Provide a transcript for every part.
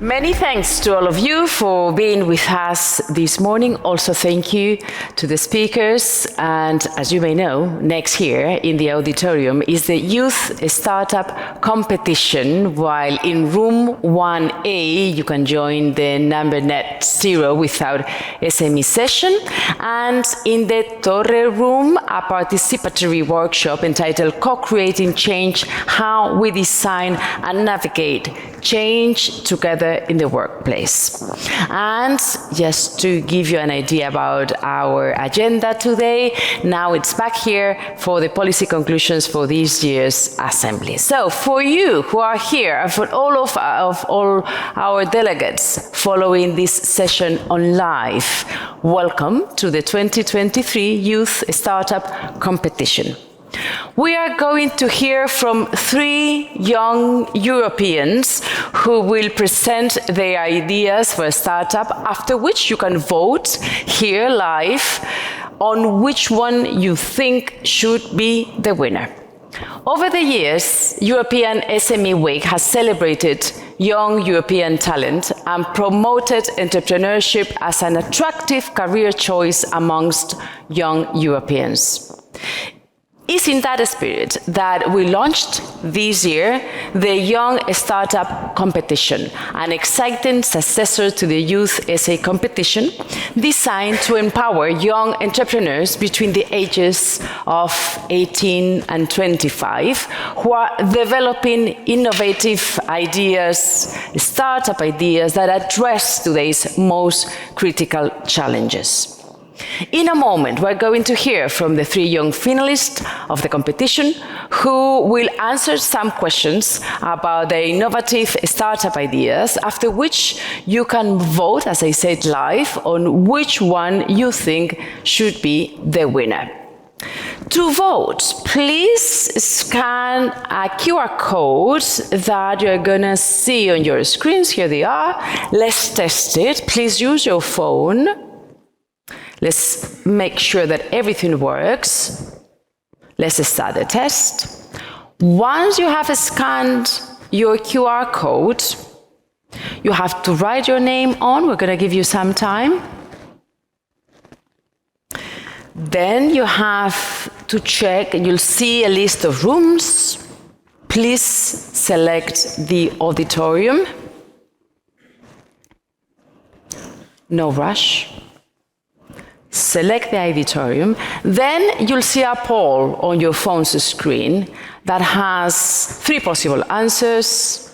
Many thanks to all of you for being with us this morning. Also, thank you to the speakers. And as you may know, next here in the auditorium is the Youth Startup Competition, while in room 1A, you can join the number net 0 without SME session. And in the Torre room, a participatory workshop entitled Co-Creating Change, How We Design and Navigate Change Together in the Workplace. And just to give you an idea about our agenda today, now it's back here for the policy conclusions for this year's assembly. So for you who are here, and for all of all our delegates following this session on live, welcome to the 2023 Youth Startup Competition. We are going to hear from 3 young Europeans who will present their ideas for a startup, after which you can vote here live on which one you think should be the winner. Over the years, European SME Week has celebrated young European talent and promoted entrepreneurship as an attractive career choice amongst young Europeans. It's in that spirit that we launched this year the Young Startup Competition, an exciting successor to the Youth Essay Competition, designed to empower young entrepreneurs between the ages of 18 and 25 who are developing innovative ideas, startup ideas that address today's most critical challenges. In a moment, we're going to hear from the 3 young finalists of the competition who will answer some questions about their innovative startup ideas, after which you can vote, as I said, live on which one you think should be the winner. To vote, please scan a QR code that you're going to see on your screens. Here they are. Let's test it. Please use your phone. Let's make sure that everything works. Let's start the test. Once you have scanned your QR code, you have to write your name on. We're going to give you some time. Then you have to check, and you'll see a list of rooms. Please select the auditorium. No rush. Select the auditorium. Then you'll see a poll on your phone's screen that has 3 possible answers.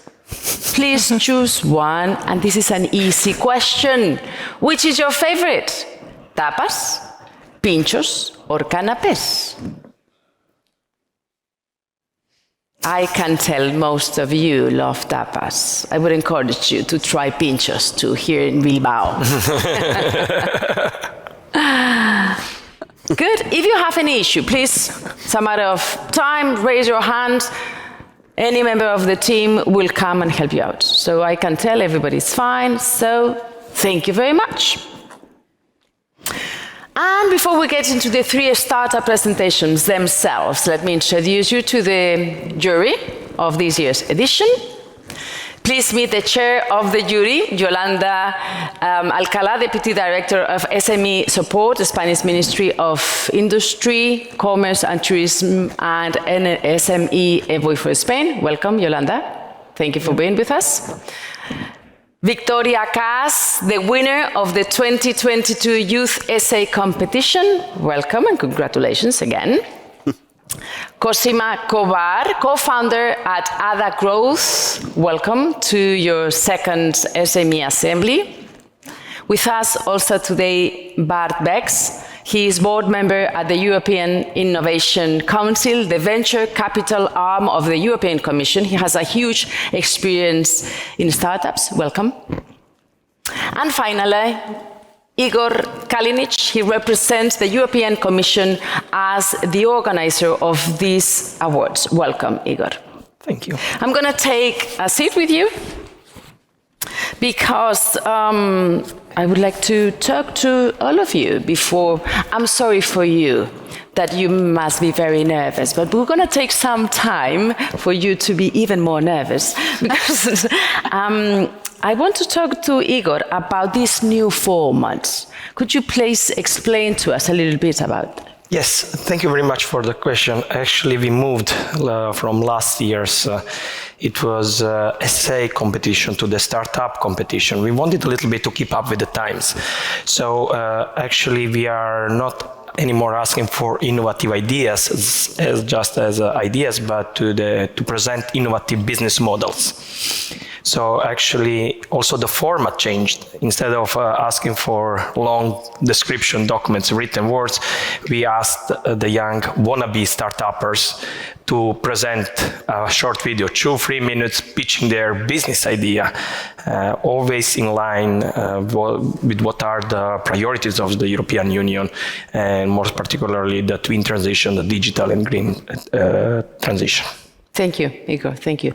Please choose one, and this is an easy question. Which is your favorite? Tapas, pinchos, or canapés? I can tell most of you love tapas. I would encourage you to try pinchos too here in Bilbao. Good. If you have any issue, please, it's a matter of time, raise your hand. Any member of the team will come and help you out. So I can tell everybody's fine. So thank you very much. And before we get into the 3 startup presentations themselves, let me introduce you to the jury of this year's edition. Please meet the chair of the jury, Yolanda Alcalá, Deputy Director of SME Support, the Spanish Ministry of Industry, Commerce and Tourism, and SME Envoy for Spain. Welcome, Yolanda. Thank you for being with us. Victoria Cas, the winner of the 2022 Youth Essay Competition. Welcome and congratulations again. Cosima Cobar, co-founder at ADA Growth. Welcome to your 2nd SME Assembly. With us also today, Bart Bex. He is board member at the European Innovation Council, the venture capital arm of the European Commission. He has a huge experience in startups. Welcome. And finally, Igor Kalinic. He represents the European Commission as the organizer of these awards. Welcome, Igor. Thank you. I'm going to take a seat with you because I would like to talk to all of you before. I'm sorry for you that you must be very nervous, but we're going to take some time for you to be even more nervous because I want to talk to Igor about this new format. Could you please explain to us a little bit about that? Yes, thank you very much for the question. Actually, we moved from last year's, it was essay competition to the startup competition. We wanted a little bit to keep up with the times. So actually, we are not anymore asking for innovative ideas just as ideas, but to present innovative business models. So actually, also the format changed. Instead of asking for long description documents, written words, we asked the young wannabe startuppers to present a short video, 2-3 minutes, pitching their business idea, always in line with what are the priorities of the European Union, and more particularly the twin transition, the digital and green transition. Thank you, Igor. Thank you.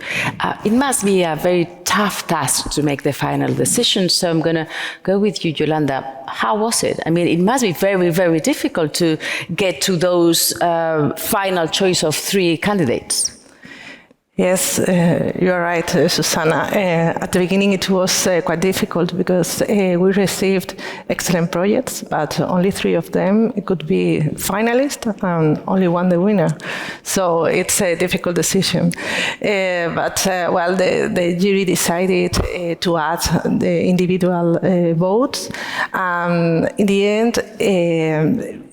It must be a very tough task to make the final decision. So I'm going to go with you, Yolanda. How was it? I mean, it must be very, very difficult to get to those final choice of 3 candidates. Yes, you're right, Susanna. At the beginning it was quite difficult because we received excellent projects, but only 3 of them could be finalists and only 1 the winner. So it's a difficult decision. Well, the jury decided to add the individual votes. In the end,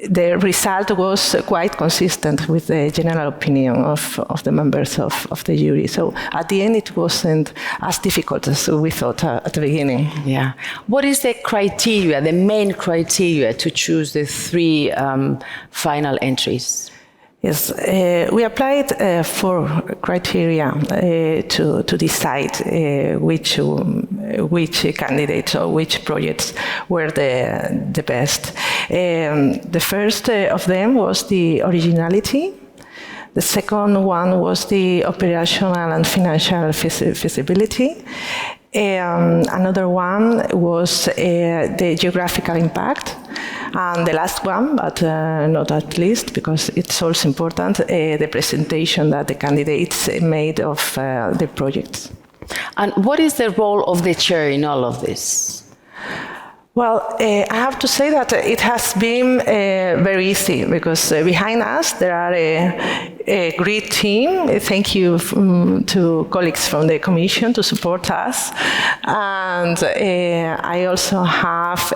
the result was quite consistent with the general opinion of the members of the jury. So at the end, it wasn't as difficult as we thought at the beginning. Yeah. What is the criteria, the main criteria to choose the 3 final entries? Yes, we applied 4 criteria to decide which candidates or which projects were the best. The first of them was the originality. The second one was the operational and financial feasibility. Another one was the geographical impact. And the last one, but not at least, because it's also important, the presentation that the candidates made of the projects. And what is the role of the chair in all of this? Well, I have to say that it has been very easy because behind us there are a great team. Thank you to colleagues from the Commission to support us. And I also have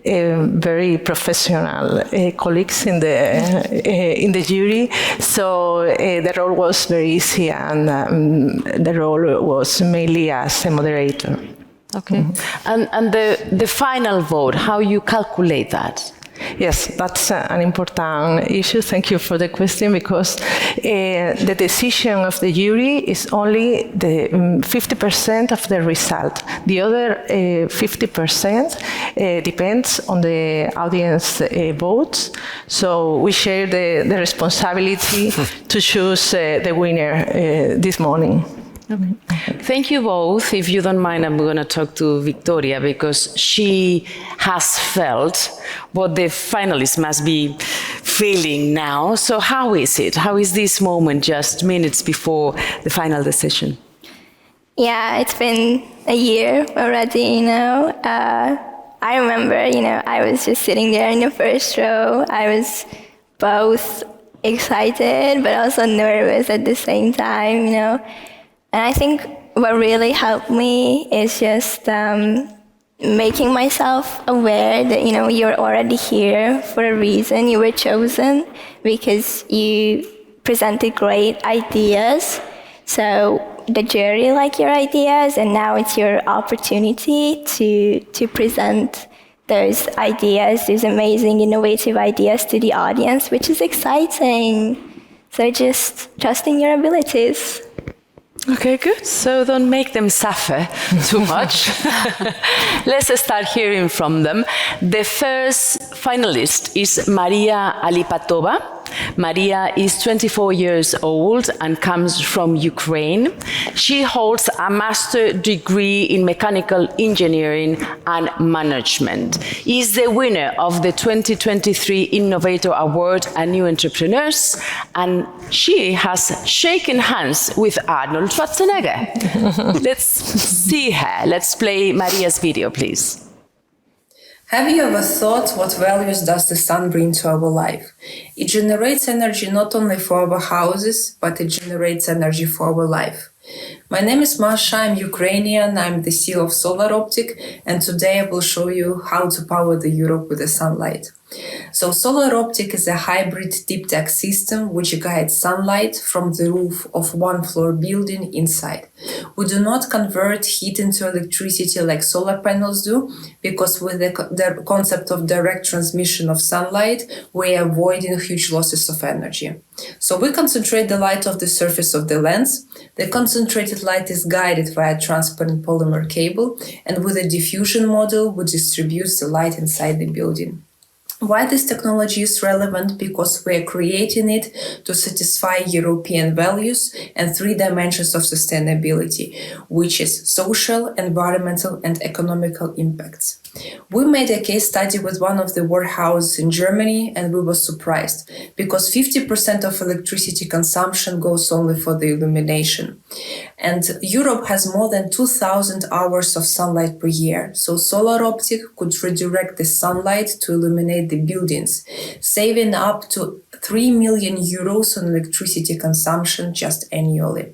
very professional colleagues in the jury. So the role was very easy, and the role was mainly as a moderator. Okay. And the final vote, how you calculate that? Yes, that's an important issue. Thank you for the question, because the decision of the jury is only the 50% of the result. The other 50% depends on the audience votes. So we share the responsibility to choose the winner this morning. Okay. Thank you both. If you don't mind, I'm going to talk to Victoria, because she has felt what the finalists must be feeling now. So how is it? How is this moment just minutes before the final decision? Yeah, it's been a year already, I remember, I was just sitting there in the first row. I was both excited but also nervous at the same time, And I think what really helped me is just making myself aware that, you're already here for a reason. You were chosen because you presented great ideas. So the jury liked your ideas, and now it's your opportunity to present those ideas, those amazing, innovative ideas to the audience, which is exciting. So just trusting your abilities. Okay, good. So don't make them suffer too much. Let's start hearing from them. The first finalist is Maria Alipatova. Maria is 24 years old and comes from Ukraine. She holds a master's degree in mechanical engineering and management. Is the winner of the 2023 Innovator Award and New Entrepreneurs, and she has shaken hands with Arnold Schwarzenegger. Let's see her. Let's play Maria's video, please. Have you ever thought what values does the sun bring to our life? It generates energy not only for our houses, but it generates energy for our life. My name is Masha, I'm Ukrainian, I'm the CEO of SolarOptic, and today I will show you how to power the Europe with the sunlight. So SolarOptic is a hybrid deep tech system which guides sunlight from the roof of one-floor building inside. We do not convert heat into electricity like solar panels do, because with the concept of direct transmission of sunlight, we are avoiding huge losses of energy. So we concentrate the light of the surface of the lens. The concentrated light is guided via transparent polymer cable, and with a diffusion model, we distribute the light inside the building. Why this technology is relevant? Because we are creating it to satisfy European values and 3 dimensions of sustainability, which is social, environmental, and economical impacts. We made a case study with one of the warehouses in Germany, and we were surprised because 50% of electricity consumption goes only for the illumination. And Europe has more than 2,000 hours of sunlight per year. So SolarOptic could redirect the sunlight to illuminate the buildings, saving up to 3 million euros on electricity consumption just annually.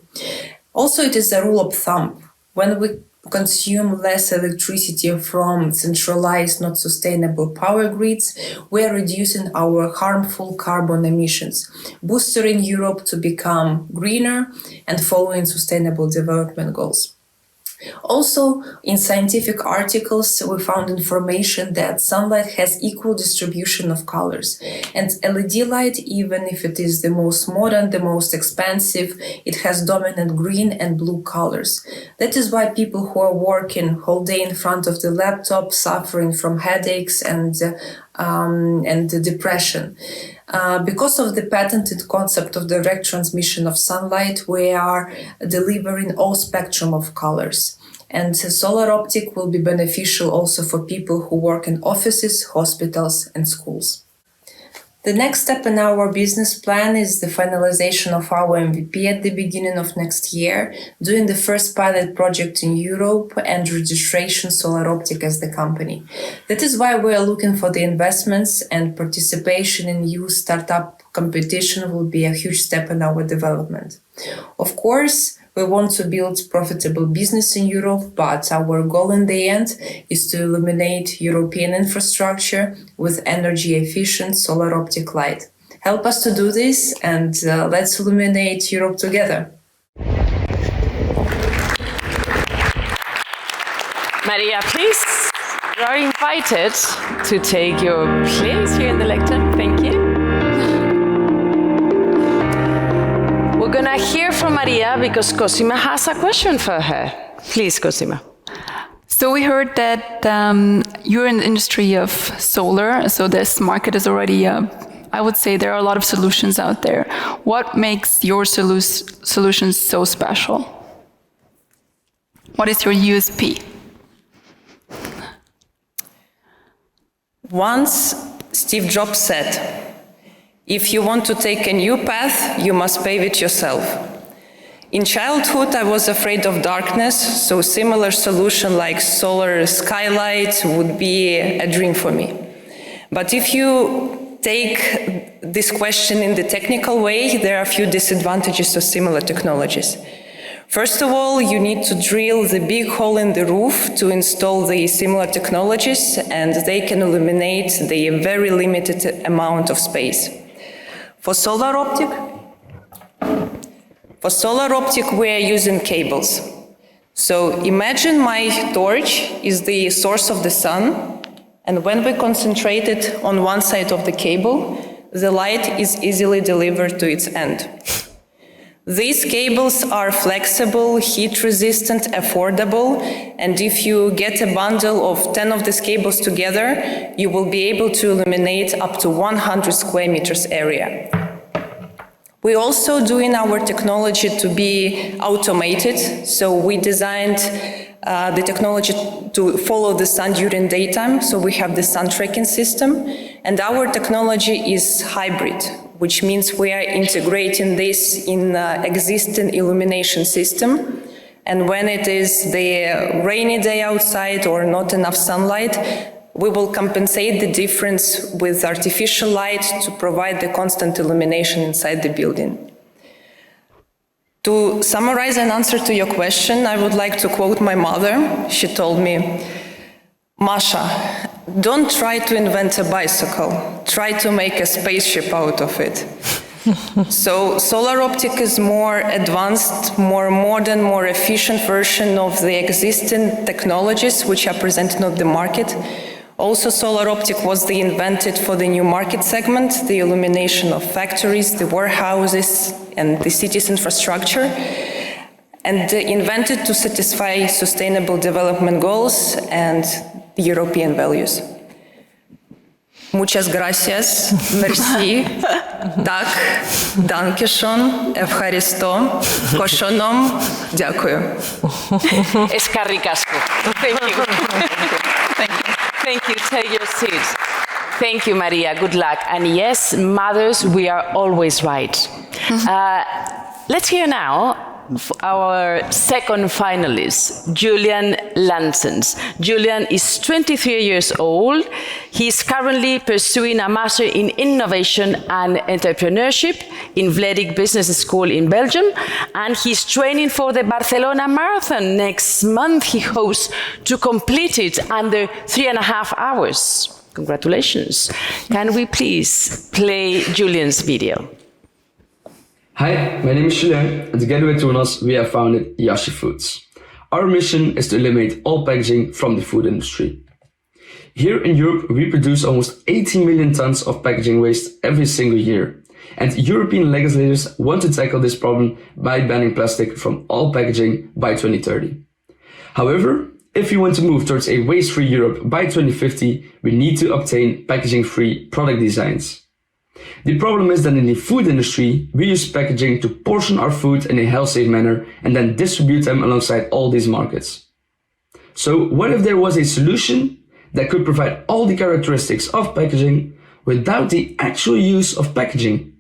Also, it is a rule of thumb. When we consume less electricity from centralized, not sustainable power grids, we are reducing our harmful carbon emissions, boosting Europe to become greener and following sustainable development goals. Also, in scientific articles, we found information that sunlight has equal distribution of colors. And LED light, even if it is the most modern, the most expensive, it has dominant green and blue colors. That is why people who are working whole day in front of the laptop suffering from headaches and depression. Because of the patented concept of direct transmission of sunlight, we are delivering all spectrum of colors. And SolarOptic will be beneficial also for people who work in offices, hospitals, and schools. The next step in our business plan is the finalization of our MVP at the beginning of next year, doing the first pilot project in Europe and registration SolarOptic as the company. That is why we are looking for the investments, and participation in youth startup competition will be a huge step in our development. Of course, we want to build profitable business in Europe, but our goal in the end is to illuminate European infrastructure with energy-efficient SolarOptic light. Help us to do this, and let's illuminate Europe together. Maria, please, you are invited to take your place here in the lectern. Thank you. We're going to hear from Maria because Cosima has a question for her. Please, Cosima. So we heard that you're in the industry of solar, so this market is already, I would say there are a lot of solutions out there. What makes your solutions so special? What is your USP? Once Steve Jobs said, "If you want to take a new path, you must pave it yourself." In childhood, I was afraid of darkness, so similar solution like solar skylight would be a dream for me. But if you take this question in the technical way, there are a few disadvantages of similar technologies. First of all, you need to drill the big hole in the roof to install the similar technologies, and they can illuminate the very limited amount of space. For SolarOptic, we are using cables. So imagine my torch is the source of the sun, and when we concentrate it on one side of the cable, the light is easily delivered to its end. These cables are flexible, heat-resistant, affordable, and if you get a bundle of 10 of these cables together, you will be able to illuminate up to 100 square meters area. We also doing our technology to be automated. So we designed the technology to follow the sun during daytime. So we have the sun tracking system. And our technology is hybrid, which means we are integrating this in existing illumination system. And when it is the rainy day outside or not enough sunlight, we will compensate the difference with artificial light to provide the constant illumination inside the building. To summarize and answer to your question, I would like to quote my mother. She told me, Masha, don't try to invent a bicycle, try to make a spaceship out of it. So solar optic is more advanced, more modern, more efficient version of the existing technologies which are presented on the market. Also, solar optic was invented for the new market segment, the illumination of factories, the warehouses, and the city's infrastructure, and invented to satisfy sustainable development goals and the European values. Muchas gracias, merci, tak, dankešon, evcharisto, koshonom, ďakujem. Eskarrikasko. Thank you. Thank you. Thank you. Take your seats. Thank you, Maria. Good luck. And yes, mothers, we are always right. Let's hear now our second finalist, Julian Lansens. Julian is 23 years old. He's currently pursuing a master in innovation and entrepreneurship in Vlerick Business School in Belgium, and he's training for the Barcelona Marathon. Next month, he hopes to complete it under 3.5 hours. Congratulations. Can we please play Julian's video? Hi, my name is Julien, and together with Jonas, we have founded Yashi Foods. Our mission is to eliminate all packaging from the food industry. Here in Europe, we produce almost 18 million tons of packaging waste every single year. And European legislators want to tackle this problem by banning plastic from all packaging by 2030. However, if we want to move towards a waste-free Europe by 2050, we need to obtain packaging-free product designs. The problem is that in the food industry, we use packaging to portion our food in a health-safe manner and then distribute them alongside all these markets. So what if there was a solution that could provide all the characteristics of packaging without the actual use of packaging?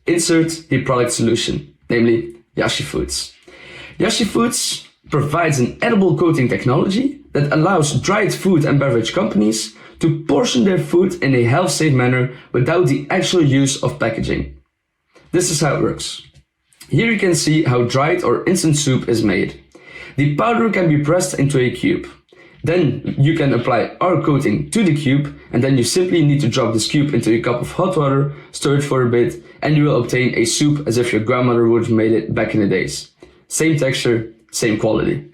Insert the product solution, namely Yashi Foods. Yashi Foods provides an edible coating technology that allows dried food and beverage companies to portion their food in a health-safe manner without the actual use of packaging. This is how it works. Here you can see how dried or instant soup is made. The powder can be pressed into a cube. Then you can apply our coating to the cube, and then you simply need to drop this cube into a cup of hot water, stir it for a bit, and you will obtain a soup as if your grandmother would have made it back in the days. Same texture, same quality.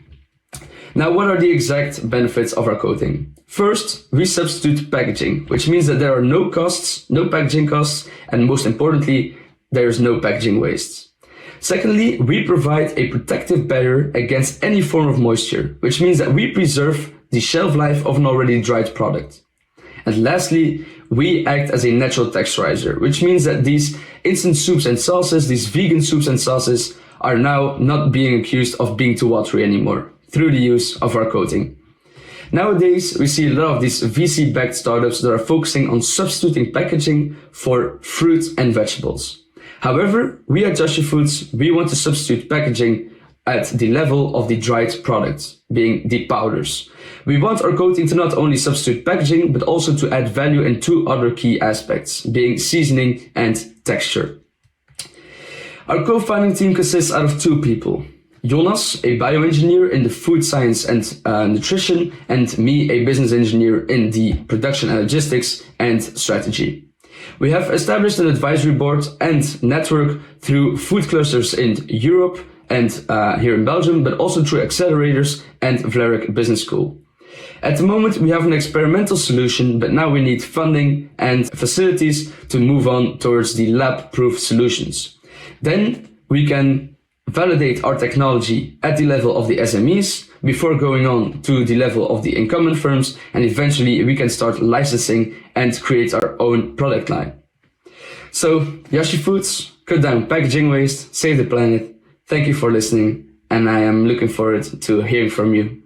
Now, what are the exact benefits of our coating? First, we substitute packaging, which means that there are no costs, no packaging costs, and most importantly, there is no packaging waste. Secondly, we provide a protective barrier against any form of moisture, which means that we preserve the shelf life of an already dried product. And lastly, we act as a natural texturizer, which means that these instant soups and sauces, these vegan soups and sauces, are now not being accused of being too watery anymore through the use of our coating. Nowadays, we see a lot of these VC-backed startups that are focusing on substituting packaging for fruit and vegetables. However, we at Yashi Foods, we want to substitute packaging at the level of the dried product, being the powders. We want our coating to not only substitute packaging, but also to add value in two other key aspects, being seasoning and texture. Our co-founding team consists out of two people. Jonas, a bioengineer in the food science and nutrition, and me, a business engineer in the production and logistics and strategy. We have established an advisory board and network through food clusters in Europe and here in Belgium, but also through accelerators and Vlerick Business School. At the moment, we have an experimental solution, but now we need funding and facilities to move on towards the lab-proof solutions. Then we can validate our technology at the level of the SMEs before going on to the level of the incumbent firms, and eventually we can start licensing and create our own product line. So Yashi Foods, cut down packaging waste, save the planet. Thank you for listening, and I am looking forward to hearing from you.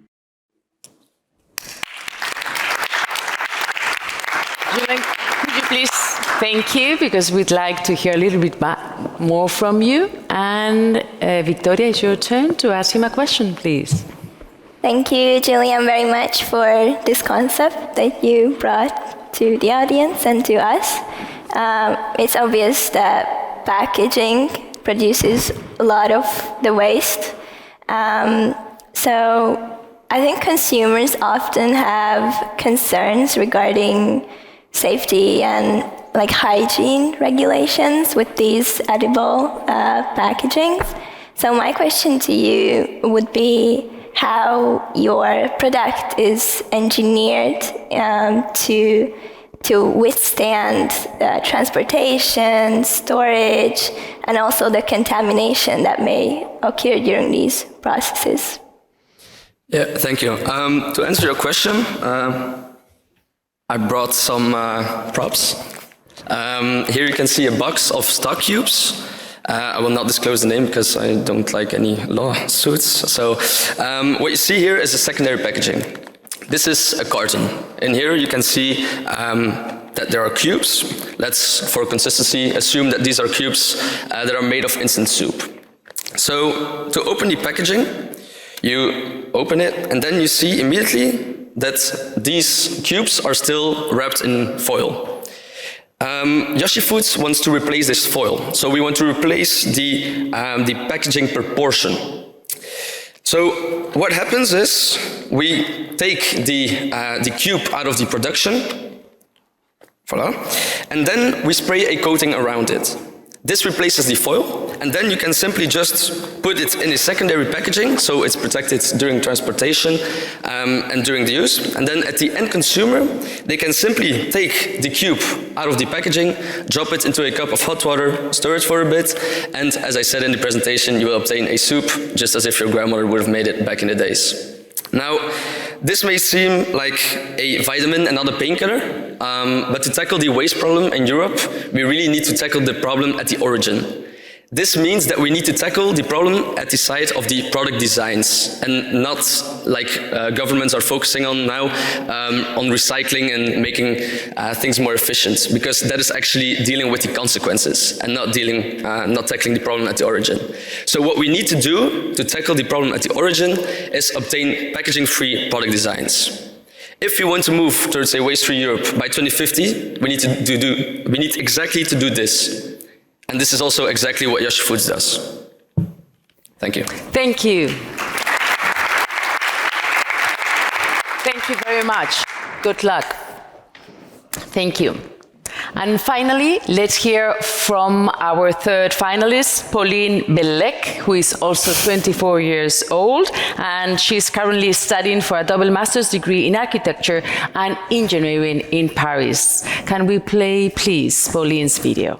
Julian, could you please thank you, because we'd like to hear a little bit more from you. And Victoria, it's your turn to ask him a question, please. Thank you, Julian, very much for this concept that you brought to the audience and to us. It's obvious that packaging produces a lot of the waste. So I think consumers often have concerns regarding safety and like hygiene regulations with these edible packagings. So my question to you would be how your product is engineered to withstand transportation, storage, and also the contamination that may occur during these processes. Yeah, thank you. To answer your question, I brought some props. Here you can see a box of stock cubes. I will not disclose the name because I don't like any lawsuits. So what you see here is a secondary packaging. This is a carton. In here you can see that there are cubes. Let's, for consistency, assume that these are cubes that are made of instant soup. So to open the packaging, you open it and then you see immediately that these cubes are still wrapped in foil. Yoshi Foods wants to replace this foil. So we want to replace the packaging per portion. So what happens is we take the cube out of the production, voila, and then we spray a coating around it. This replaces the foil, and then you can simply just put it in a secondary packaging, so it's protected during transportation and during the use. And then at the end consumer, they can simply take the cube out of the packaging, drop it into a cup of hot water, stir it for a bit, and as I said in the presentation, you will obtain a soup, just as if your grandmother would have made it back in the days. Now, this may seem like a vitamin and not a painkiller, but to tackle the waste problem in Europe, we really need to tackle the problem at the origin. This means that we need to tackle the problem at the side of the product designs and not like governments are focusing on now on recycling and making things more efficient, because that is actually dealing with the consequences and not tackling the problem at the origin. So what we need to do to tackle the problem at the origin is obtain packaging-free product designs. If we want to move towards a waste-free Europe by 2050, we need exactly to do this. And this is also exactly what Yoshi Foods does. Thank you. Thank you. Thank you very much. Good luck. Thank you. And finally, let's hear from our third finalist, Pauline Bellec, who is also 24 years old, and she's currently studying for a double master's degree in architecture and engineering in Paris. Can we play, please, Pauline's video?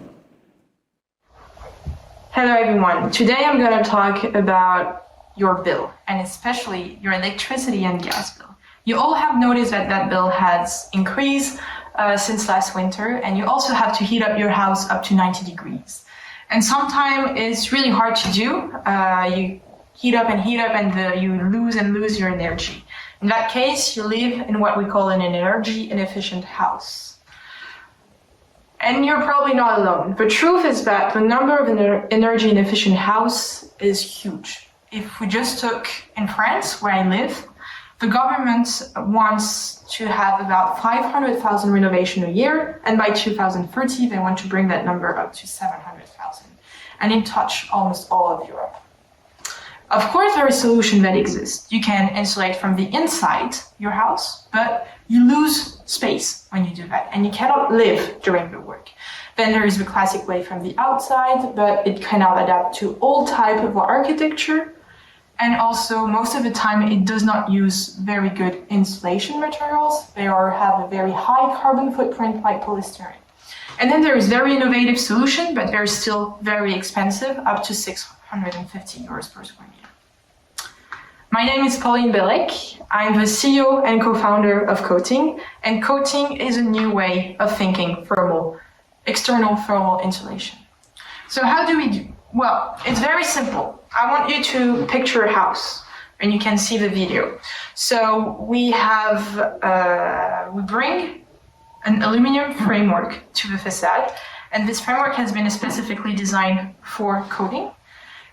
Hello everyone. Today I'm going to talk about your bill, and especially your electricity and gas bill. You all have noticed that that bill has increased since last winter, and you also have to heat up your house up to 90 degrees. And sometimes it's really hard to do. You heat up and you lose your energy. In that case, you live in what we call an energy inefficient house. And you're probably not alone. The truth is that the number of energy inefficient house is huge. If we just took in France, where I live, the government wants to have about 500,000 renovation a year, and by 2030 they want to bring that number up to 700,000, and it touch almost all of Europe. Of course, there is a solution that exists. You can insulate from the inside your house, but you lose space when you do that, and you cannot live during the work. Then there is the classic way from the outside, but it cannot adapt to all type of architecture. And also, most of the time, it does not use very good insulation materials. They have a very high carbon footprint, like polystyrene. And then there is very innovative solution, but they're still very expensive, up to 650 euros per square meter. My name is Pauline Bellec. I'm the CEO and co-founder of Coating, and Coating is a new way of thinking external thermal insulation. So how do we do? Well, it's very simple. I want you to picture a house, and you can see the video. So we bring an aluminum framework to the facade, and this framework has been specifically designed for coating.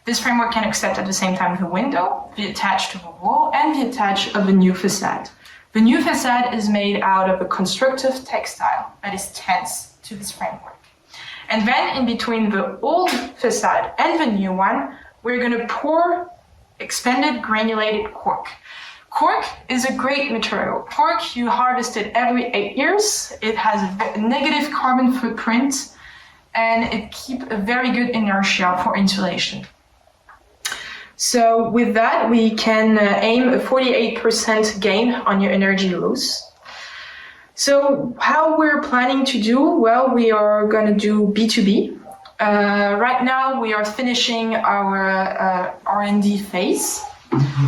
This framework can accept at the same time the window, be attached to the wall, and be attached of the new facade. The new facade is made out of a constructive textile that is tense to this framework. And then in between the old facade and the new one, we're going to pour expanded granulated cork. Cork is a great material. Cork, you harvest it every 8 years. It has a negative carbon footprint, and it keeps a very good inertia for insulation. So with that, we can aim a 48% gain on your energy loss. So how we're planning to do? Well, we are going to do B2B. Right now, we are finishing our R&D phase.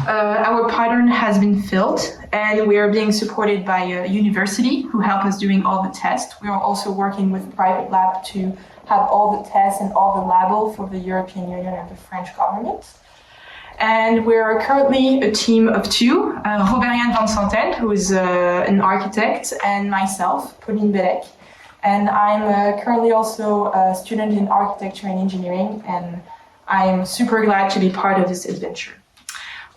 Our pattern has been filled, and we are being supported by a university who help us doing all the tests. We are also working with private lab to have all the tests and all the label for the European Union and the French government. And we are currently a team of two, Robert-Jan van Santen, who is an architect, and myself, Pauline Belec. And I'm currently also a student in architecture and engineering, and I'm super glad to be part of this adventure.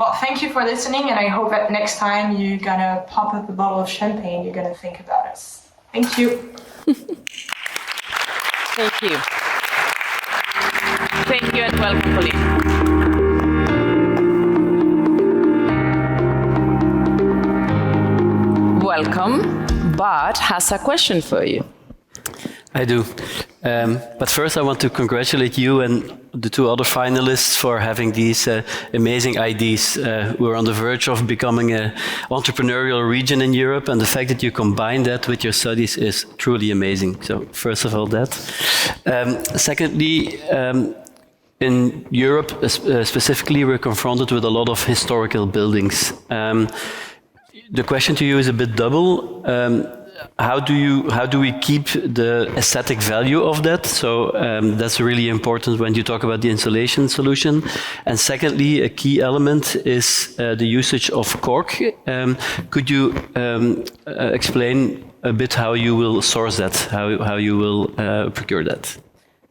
Well, thank you for listening, and I hope that next time you're gonna pop up a bottle of champagne, you're gonna think about us. Thank you. Thank you. Thank you and welcome, Pauline. Welcome. Bart has a question for you. I do. But first I want to congratulate you and the two other finalists for having these amazing ideas. We're on the verge of becoming an entrepreneurial region in Europe, and the fact that you combine that with your studies is truly amazing. So first of all that. Secondly, in Europe specifically, we're confronted with a lot of historical buildings. The question to you is a bit double. How do we keep the aesthetic value of that? So that's really important when you talk about the insulation solution. And secondly, a key element is the usage of cork. Could you explain a bit how you will source that, how you will procure that?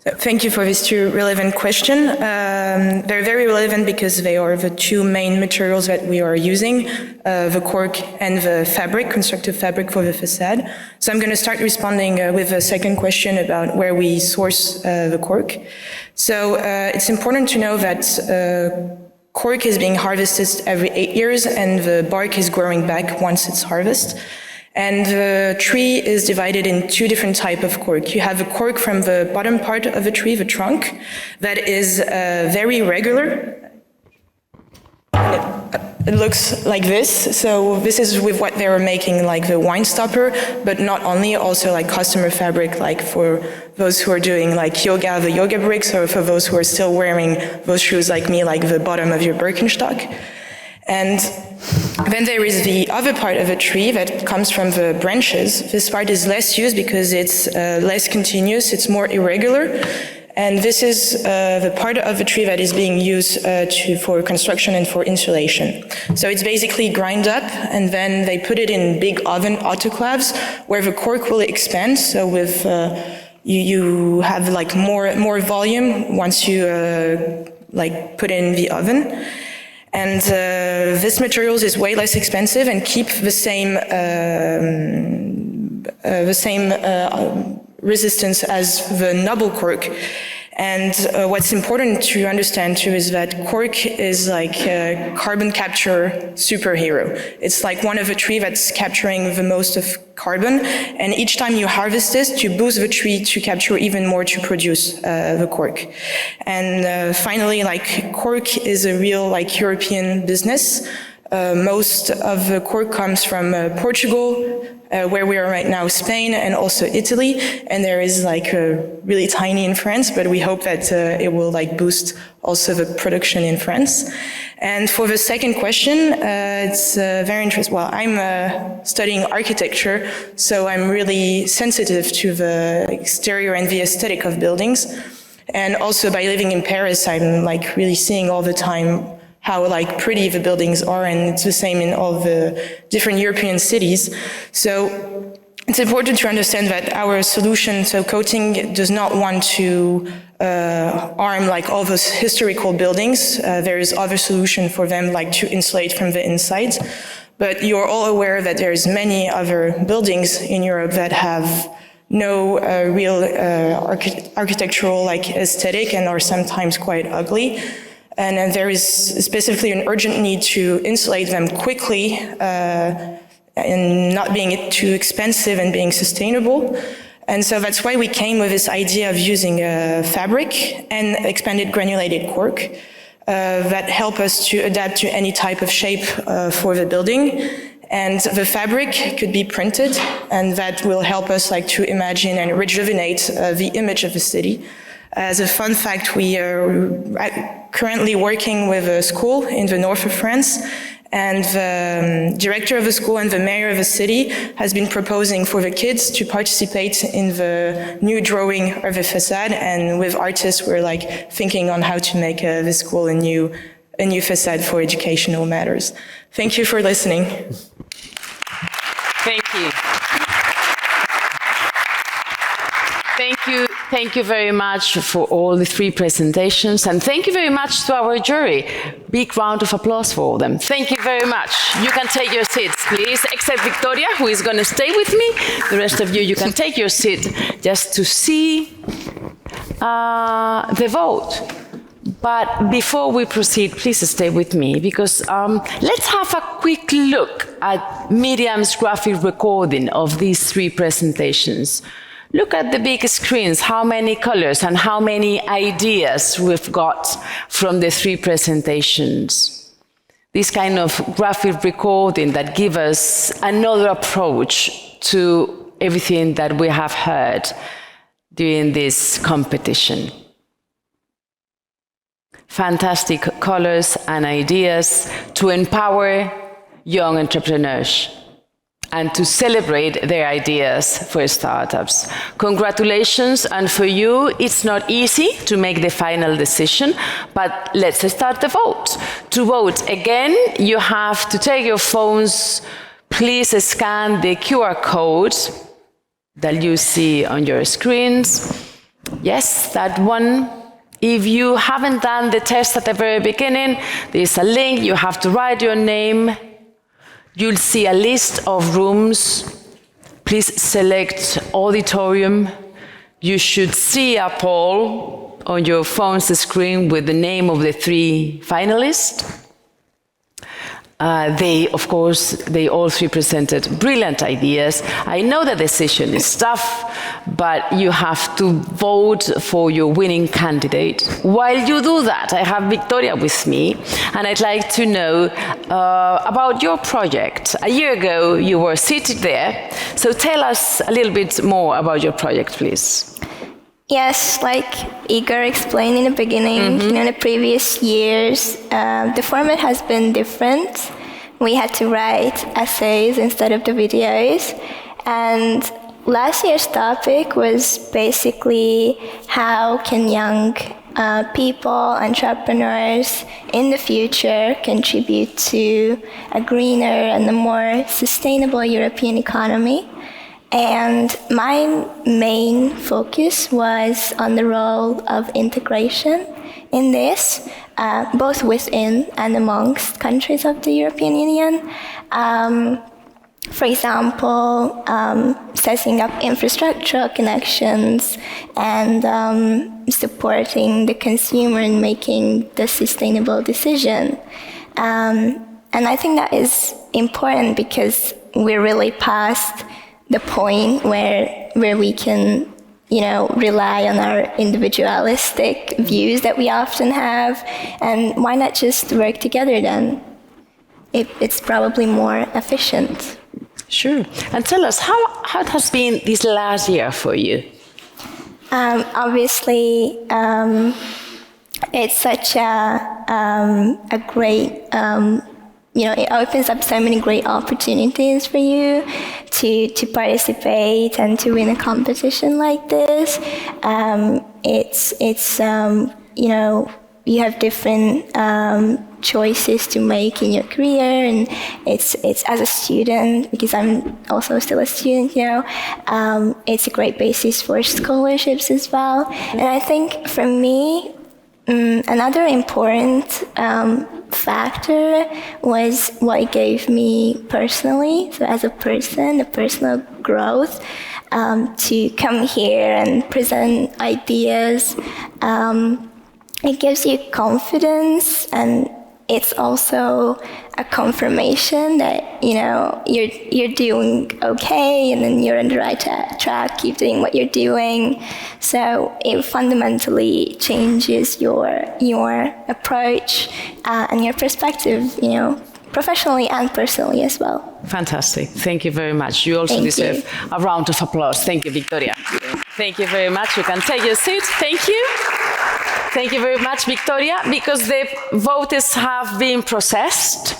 So thank you for these two relevant questions. They're very relevant because they are the two main materials that we are using, the cork and the fabric, constructive fabric for the facade. So I'm going to start responding with the second question about where we source the cork. So it's important to know that cork is being harvested every 8 years, and the bark is growing back once it's harvested. And the tree is divided in two different types of cork. You have a cork from the bottom part of the tree, the trunk, that is very regular. It looks like this. So this is with what they were making, like the wine stopper, but not only, also like customer fabric, like for those who are doing like yoga, the yoga bricks, or for those who are still wearing those shoes like me, like the bottom of your Birkenstock. And then there is the other part of a tree that comes from the branches. This part is less used because it's less continuous, it's more irregular. And this is the part of the tree that is being used for construction and for insulation. So it's basically grind up, and then they put it in big oven autoclaves where the cork will expand. So with you have like more volume once you like put it in the oven. And this materials is way less expensive and keep the same resistance as the noble cork. And what's important to understand too is that cork is like a carbon capture superhero. It's like one of the tree that's capturing the most of carbon, and each time you harvest this, you boost the tree to capture even more to produce the cork. And finally, like cork is a real like European business. Most of the cork comes from Portugal, where we are right now, Spain, and also Italy. And there is like really tiny in France, but we hope that it will like boost also the production in France. And for the second question, it's very interesting. Well, I'm studying architecture, so I'm really sensitive to the exterior and the aesthetic of buildings. And also by living in Paris, I'm like really seeing all the time how like pretty the buildings are, and it's the same in all the different European cities. So it's important to understand that our solution, so coating does not want to harm like all those historical buildings. There is other solution for them, like to insulate from the inside. But you're all aware that there's many other buildings in Europe that have no real architectural like aesthetic and are sometimes quite ugly. And there is specifically an urgent need to insulate them quickly and not being too expensive and being sustainable. And so that's why we came with this idea of using fabric and expanded granulated cork that help us to adapt to any type of shape for the building. And the fabric could be printed, and that will help us like to imagine and rejuvenate the image of the city. As a fun fact, we are currently working with a school in the north of France, and the director of the school and the mayor of the city has been proposing for the kids to participate in the new drawing of the facade, and with artists we're like thinking on how to make the school a new facade for educational matters. Thank you for listening. Thank you. Thank you very much for all the three presentations, and thank you very much to our jury. Big round of applause for all them. Thank you very much. You can take your seats, please, except Victoria, who is going to stay with me. The rest of you can take your seat just to see the vote. But before we proceed, please stay with me, because let's have a quick look at Miriam's graphic recording of these three presentations. Look at the big screens, how many colors and how many ideas we've got from the three presentations. This kind of graphic recording that gives us another approach to everything that we have heard during this competition. Fantastic colors and ideas to empower young entrepreneurs and to celebrate their ideas for startups. Congratulations, and for you, it's not easy to make the final decision, but let's start the vote. To vote again, you have to take your phones, please scan the QR code that you see on your screens. Yes, that one. If you haven't done the test at the very beginning, there's a link, you have to write your name. You'll see a list of rooms. Please select auditorium. You should see a poll on your phone's screen with the name of the three finalists. They all three presented brilliant ideas. I know the decision is tough, but you have to vote for your winning candidate. While you do that, I have Victoria with me, and I'd like to know about your project. A year ago, you were seated there, so tell us a little bit more about your project, please. Yes, like Igor explained in the beginning, in the previous years, the format has been different. We had to write essays instead of the videos. And last year's topic was basically how can young people, entrepreneurs in the future contribute to a greener and a more sustainable European economy. And my main focus was on the role of integration in this, both within and amongst countries of the European Union. For example, setting up infrastructural connections and supporting the consumer in making the sustainable decision. And I think that is important because we're really past the point where we can, rely on our individualistic views that we often have, and why not just work together then? It's probably more efficient. Sure. And tell us, how it has been this last year for you? Obviously, it's such a great, it opens up so many great opportunities for you to participate and to win a competition like this. you know, you have different choices to make in your career, and it's as a student, because I'm also still a student, you know, it's a great basis for scholarships as well. And I think for me, another important factor was what it gave me personally, so as a person, the personal growth, to come here and present ideas. It gives you confidence, and it's also a confirmation that, you know, you're doing okay, and then you're on the right track, keep doing what you're doing. So it fundamentally changes your approach and your perspective, you know, professionally and personally as well. Fantastic. Thank you very much. You also deserve a round of applause. Thank you, Victoria. Thank you very much. You can take your seat. Thank you. Thank you very much, Victoria. Because the votes have been processed,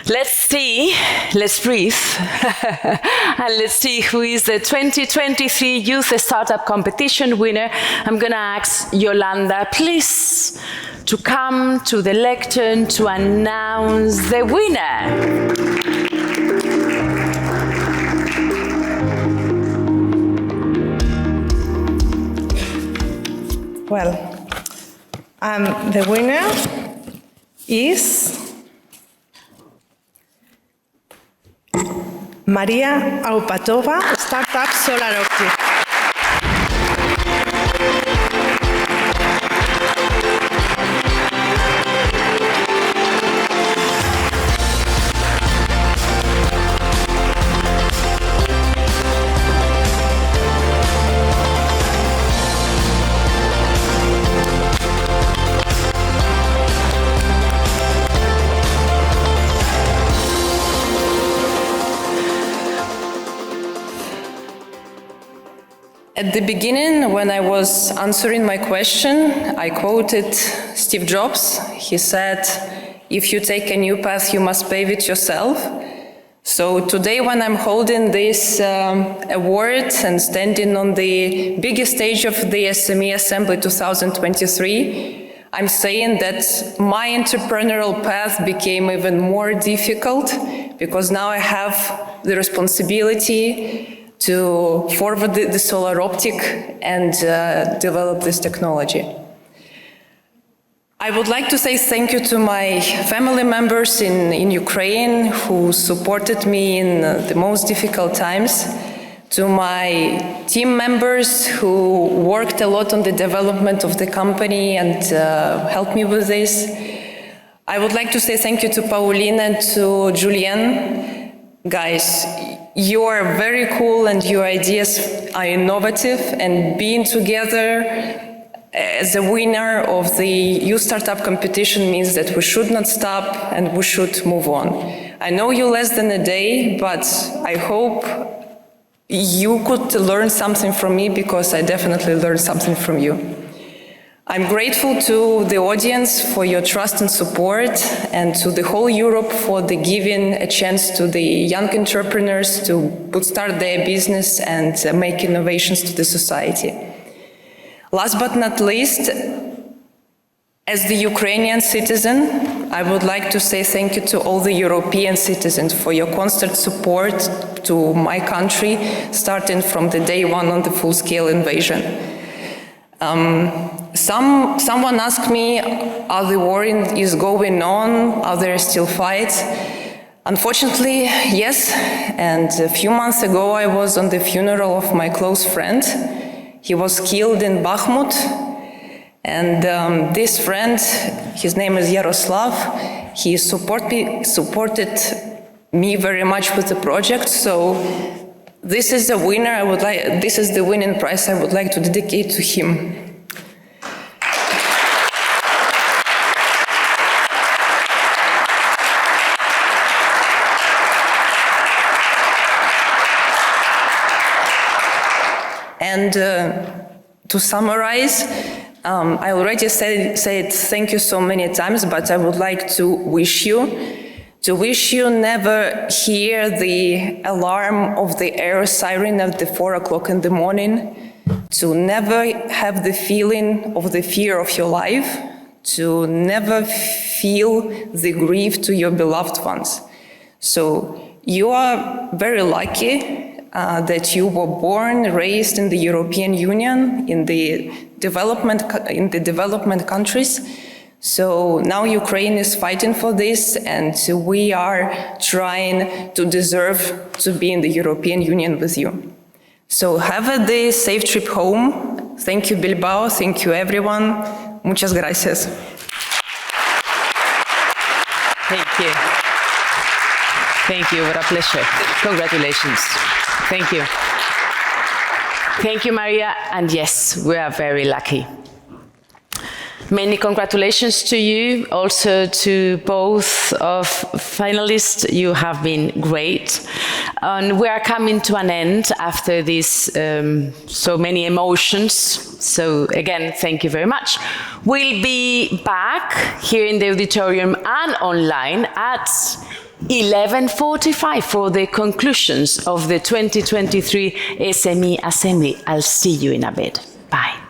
let's see, let's breathe, and let's see who is the 2023 Youth Startup Competition winner. I'm going to ask Yolanda, please, to come to the lectern to announce the winner. Well, the winner is Maria Aupatova, Startup Solar Optic. At the beginning, when I was answering my question, I quoted Steve Jobs. He said, "If you take a new path, you must pave it yourself." So today, when I'm holding this award and standing on the biggest stage of the SME Assembly 2023, I'm saying that my entrepreneurial path became even more difficult, because now I have the responsibility to forward the solar optic and develop this technology. I would like to say thank you to my family members in Ukraine who supported me in the most difficult times, to my team members who worked a lot on the development of the company and helped me with this. I would like to say thank you to Pauline and to Julien. Guys, you are very cool and your ideas are innovative, and being together as a winner of the Youth Startup Competition means that we should not stop and we should move on. I know you less than a day, but I hope you could learn something from me, because I definitely learned something from you. I'm grateful to the audience for your trust and support, and to the whole Europe for the giving a chance to the young entrepreneurs to start their business and make innovations to the society. Last but not least, as the Ukrainian citizen, I would like to say thank you to all the European citizens for your constant support to my country, starting from the day one on the full-scale invasion. Someone asked me, are the war is going on? Are there still fights? Unfortunately, yes. And a few months ago, I was on the funeral of my close friend. He was killed in Bakhmut. And this friend, his name is Yaroslav, he supported me very much with the project. So this is the winner. This is the winning prize I would like to dedicate to him. And to summarize, I already said thank you so many times, but I would like to wish you never hear the alarm of the air siren at the 4 o'clock in the morning, to never have the feeling of the fear of your life, to never feel the grief to your beloved ones. So you are very lucky that you were born, raised in the European Union, in the development countries. So now Ukraine is fighting for this, and we are trying to deserve to be in the European Union with you. So have a day, safe trip home. Thank you, Bilbao. Thank you, everyone. Muchas gracias. Thank you. Thank you. What a pleasure. Congratulations. Thank you. Thank you, Maria. And yes, we are very lucky. Many congratulations to you, also to both of finalists. You have been great. And we are coming to an end after this so many emotions. So again, thank you very much. We'll be back here in the auditorium and online at 11:45 for the conclusions of the 2023 SME Assembly. I'll see you in a bit. Bye.